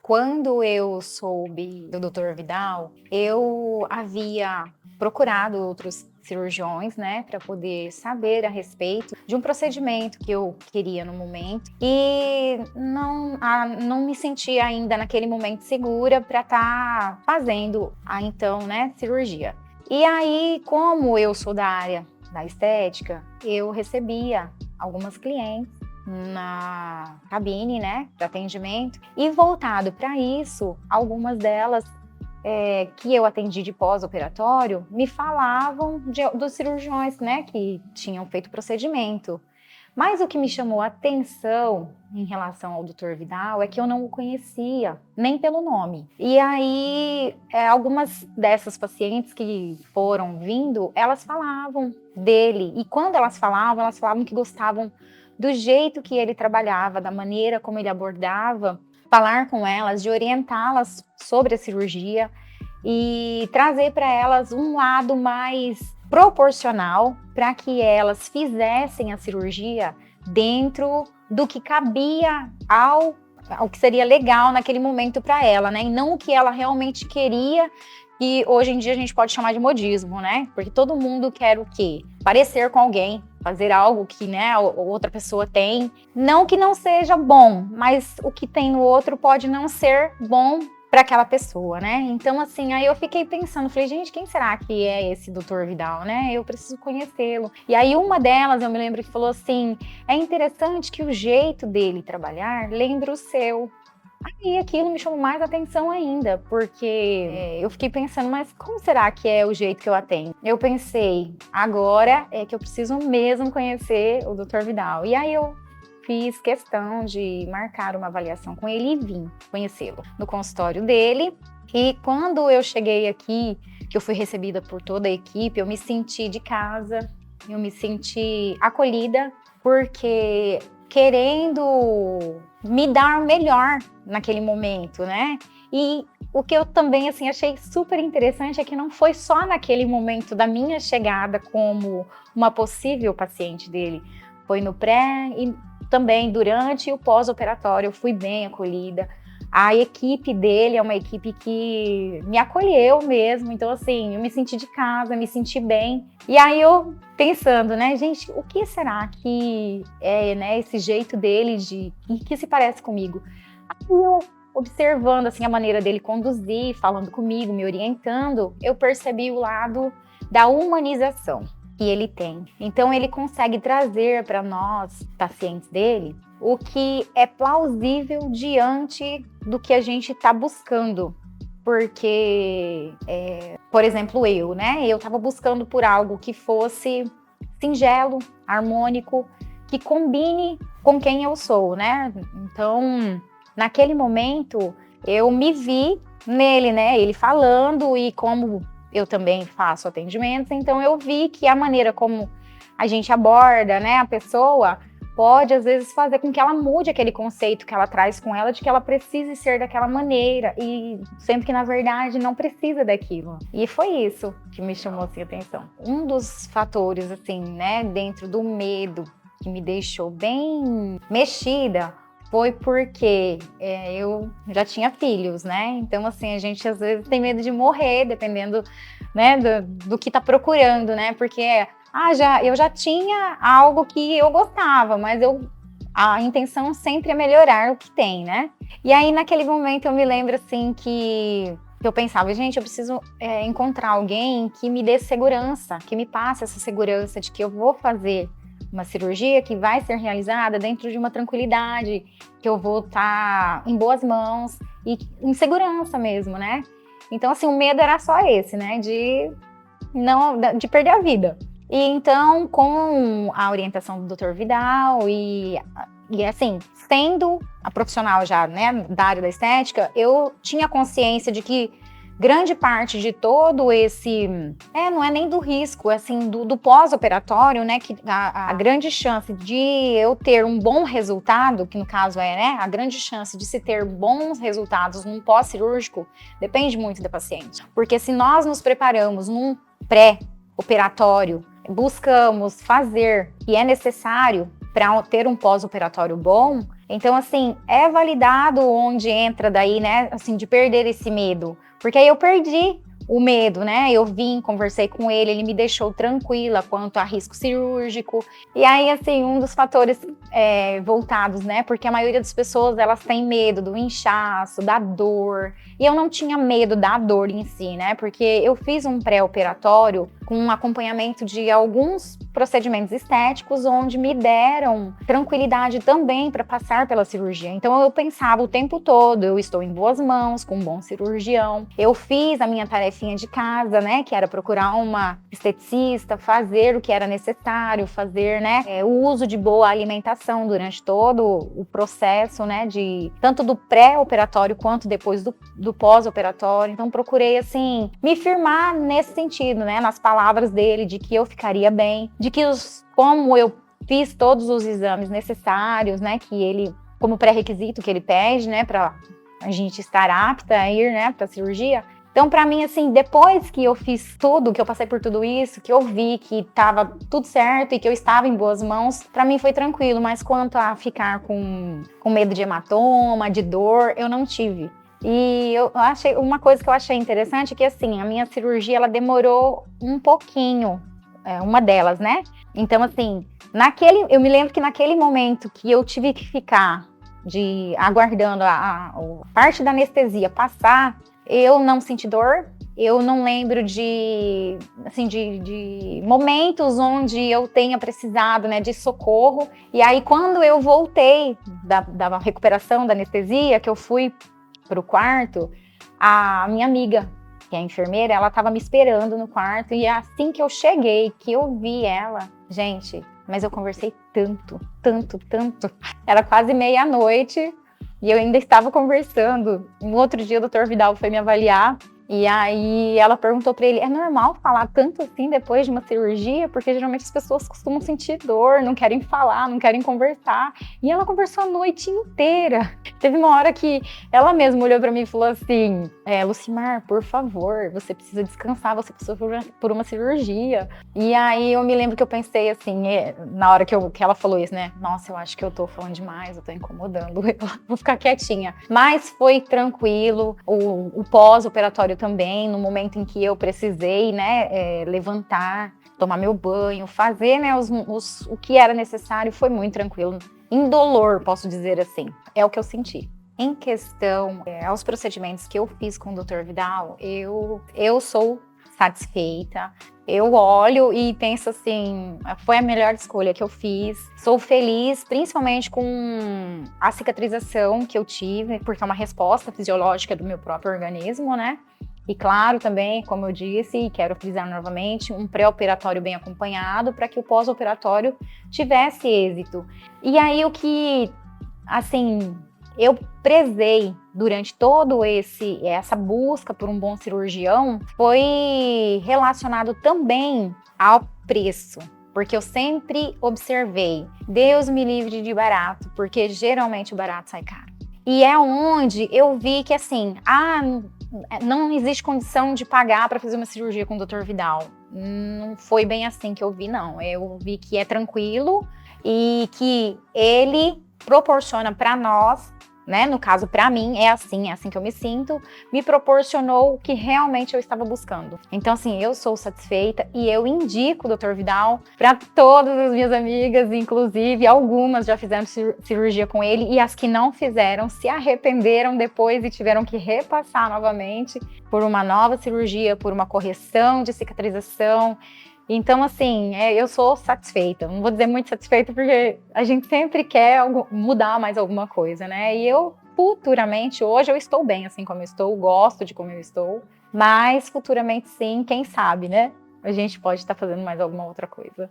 Quando eu soube do Dr. Vidal, eu havia procurado outros cirurgiões, né, para poder saber a respeito de um procedimento que eu queria no momento e não me sentia ainda naquele momento segura para estar fazendo a então, né, cirurgia. E aí, como eu sou da área da estética, eu recebia algumas clientes na cabine, né, de atendimento, e voltado para isso, algumas delas que eu atendi de pós-operatório me falavam dos cirurgiões, né, que tinham feito o procedimento. Mas o que me chamou a atenção em relação ao Dr. Vidal é que eu não o conhecia, nem pelo nome. E aí, algumas dessas pacientes que foram vindo, elas falavam dele. E quando elas falavam que gostavam do jeito que ele trabalhava, da maneira como ele abordava, falar com elas, de orientá-las sobre a cirurgia e trazer para elas um lado mais proporcional para que elas fizessem a cirurgia dentro do que cabia ao que seria legal naquele momento para ela, né? E não o que ela realmente queria, que hoje em dia a gente pode chamar de modismo, né? Porque todo mundo quer o quê? Parecer com alguém, fazer algo que, né, outra pessoa tem. Não que não seja bom, mas o que tem no outro pode não ser bom para aquela pessoa, né? Então, assim, aí eu fiquei pensando, falei, gente, quem será que é esse Dr. Vidal, né? Eu preciso conhecê-lo. E aí uma delas, eu me lembro que falou assim, é interessante que o jeito dele trabalhar lembra o seu. Aí aquilo me chamou mais atenção ainda, porque eu fiquei pensando, mas como será que é o jeito que eu atendo? Eu pensei, agora é que eu preciso mesmo conhecer o Dr. Vidal. E aí eu fiz questão de marcar uma avaliação com ele e vim conhecê-lo no consultório dele. E quando eu cheguei aqui, que eu fui recebida por toda a equipe, eu me senti de casa, eu me senti acolhida, porque querendo me dar melhor naquele momento, né? E o que eu também, assim, achei super interessante é que não foi só naquele momento da minha chegada como uma possível paciente dele, foi no pré e também durante o pós-operatório eu fui bem acolhida. A equipe dele é uma equipe que me acolheu mesmo, então assim, eu me senti de casa, me senti bem. E aí eu pensando, né, gente, o que será que é, né, esse jeito dele que se parece comigo? Aí eu observando assim a maneira dele conduzir, falando comigo, me orientando, eu percebi o lado da humanização que ele tem. Então ele consegue trazer para nós, pacientes dele, o que é plausível diante do que a gente está buscando. Porque, por exemplo, eu estava buscando por algo que fosse singelo, harmônico, que combine com quem eu sou, né? Então, naquele momento, eu me vi nele, né? Ele falando e como eu também faço atendimentos, então eu vi que a maneira como a gente aborda, né, a pessoa pode, às vezes, fazer com que ela mude aquele conceito que ela traz com ela de que ela precise ser daquela maneira, e sempre que, na verdade, não precisa daquilo. E foi isso que me chamou, assim, a atenção. Um dos fatores, assim, né, dentro do medo que me deixou bem mexida foi porque eu já tinha filhos, né? Então, assim, a gente às vezes tem medo de morrer, dependendo, né, do que tá procurando, né? Porque eu já tinha algo que eu gostava, mas a intenção sempre é melhorar o que tem, né? E aí, naquele momento, eu me lembro, assim, que eu pensava, gente, eu preciso encontrar alguém que me dê segurança, que me passe essa segurança de que eu vou fazer uma cirurgia que vai ser realizada dentro de uma tranquilidade, que eu vou estar em boas mãos e em segurança mesmo, né? Então, assim, o medo era só esse, né? De perder a vida. E então, com a orientação do Dr. Vidal e assim, sendo a profissional já, né, da área da estética, eu tinha consciência de que grande parte de todo esse, não é nem do risco, assim, do pós-operatório, né, que a grande chance de eu ter um bom resultado, que no caso né, a grande chance de se ter bons resultados num pós-cirúrgico, depende muito da paciente. Porque se nós nos preparamos num pré-operatório, buscamos fazer o que é necessário para ter um pós-operatório bom, Então, assim, é validado onde entra daí, né, assim, de perder esse medo. Porque aí eu perdi o medo, né? Eu vim, conversei com ele me deixou tranquila quanto a risco cirúrgico. E aí, assim, um dos fatores voltados, né? Porque a maioria das pessoas, elas têm medo do inchaço, da dor. E eu não tinha medo da dor em si, né? Porque eu fiz um pré-operatório com um acompanhamento de alguns procedimentos estéticos, onde me deram tranquilidade também para passar pela cirurgia. Então eu pensava o tempo todo, eu estou em boas mãos, com um bom cirurgião. Eu fiz a minha tarefinha de casa, né, que era procurar uma esteticista, fazer o que era necessário, fazer, né, o uso de boa alimentação durante todo o processo, né, de tanto do pré-operatório quanto depois do pós-operatório. Então procurei, assim, me firmar nesse sentido, né, nas palavras dele, de que eu ficaria bem, de que como eu fiz todos os exames necessários, né, que ele, como pré-requisito que ele pede, né, para a gente estar apta a ir, né, para a cirurgia. Então, para mim, assim, depois que eu fiz tudo, que eu passei por tudo isso, que eu vi que estava tudo certo e que eu estava em boas mãos, para mim foi tranquilo. Mas quanto a ficar com medo de hematoma, de dor, eu não tive. E eu achei uma coisa que eu achei interessante é que, assim, a minha cirurgia, ela demorou um pouquinho, uma delas, né? Então, assim, eu me lembro que naquele momento que eu tive que ficar aguardando a parte da anestesia passar, eu não senti dor. Eu não lembro de momentos onde eu tenha precisado, né, de socorro. E aí, quando eu voltei da recuperação da anestesia, que eu fui para o quarto, a minha amiga, que é enfermeira, ela estava me esperando no quarto. E assim que eu cheguei, que eu vi ela, gente, mas eu conversei tanto, tanto, tanto. Era quase meia-noite. E eu ainda estava conversando. No outro dia, o Dr. Vidal foi me avaliar. E aí ela perguntou para ele, é normal falar tanto assim depois de uma cirurgia? Porque geralmente as pessoas costumam sentir dor, não querem falar, não querem conversar. E ela conversou a noite inteira. Teve uma hora que ela mesma olhou para mim e falou assim, Lucimar, por favor, você precisa descansar, você precisa por uma cirurgia. E aí eu me lembro que eu pensei assim, na hora que ela falou isso, né? Nossa, eu acho que eu tô falando demais, eu tô incomodando, vou ficar quietinha. Mas foi tranquilo, o pós-operatório também, no momento em que eu precisei, né, levantar, tomar meu banho, fazer, né, o que era necessário, foi muito tranquilo. Indolor, posso dizer assim, é o que eu senti. Em questão aos procedimentos que eu fiz com o Dr. Vidal, eu sou satisfeita. Eu olho e penso assim, foi a melhor escolha que eu fiz. Sou feliz, principalmente com a cicatrização que eu tive, porque é uma resposta fisiológica do meu próprio organismo, né? E claro, também, como eu disse, e quero frisar novamente, um pré-operatório bem acompanhado para que o pós-operatório tivesse êxito. E aí o que, assim, eu prezei durante todo essa busca por um bom cirurgião foi relacionado também ao preço. Porque eu sempre observei, Deus me livre de barato, porque geralmente o barato sai caro. E é onde eu vi que, assim, não existe condição de pagar para fazer uma cirurgia com o Dr. Vidal. Não foi bem assim que eu vi, não. Eu vi que é tranquilo e que ele proporciona para nós, né? No caso, para mim, é assim que eu me sinto, me proporcionou o que realmente eu estava buscando. Então, assim, eu sou satisfeita e eu indico o Dr. Vidal para todas as minhas amigas, inclusive algumas já fizeram cirurgia com ele e as que não fizeram se arrependeram depois e tiveram que repassar novamente por uma nova cirurgia, por uma correção de cicatrização. Então, assim, eu sou satisfeita. Não vou dizer muito satisfeita porque a gente sempre quer mudar mais alguma coisa, né? E eu, futuramente, hoje eu estou bem assim como eu estou, gosto de como eu estou. Mas, futuramente, sim, quem sabe, né? A gente pode estar fazendo mais alguma outra coisa.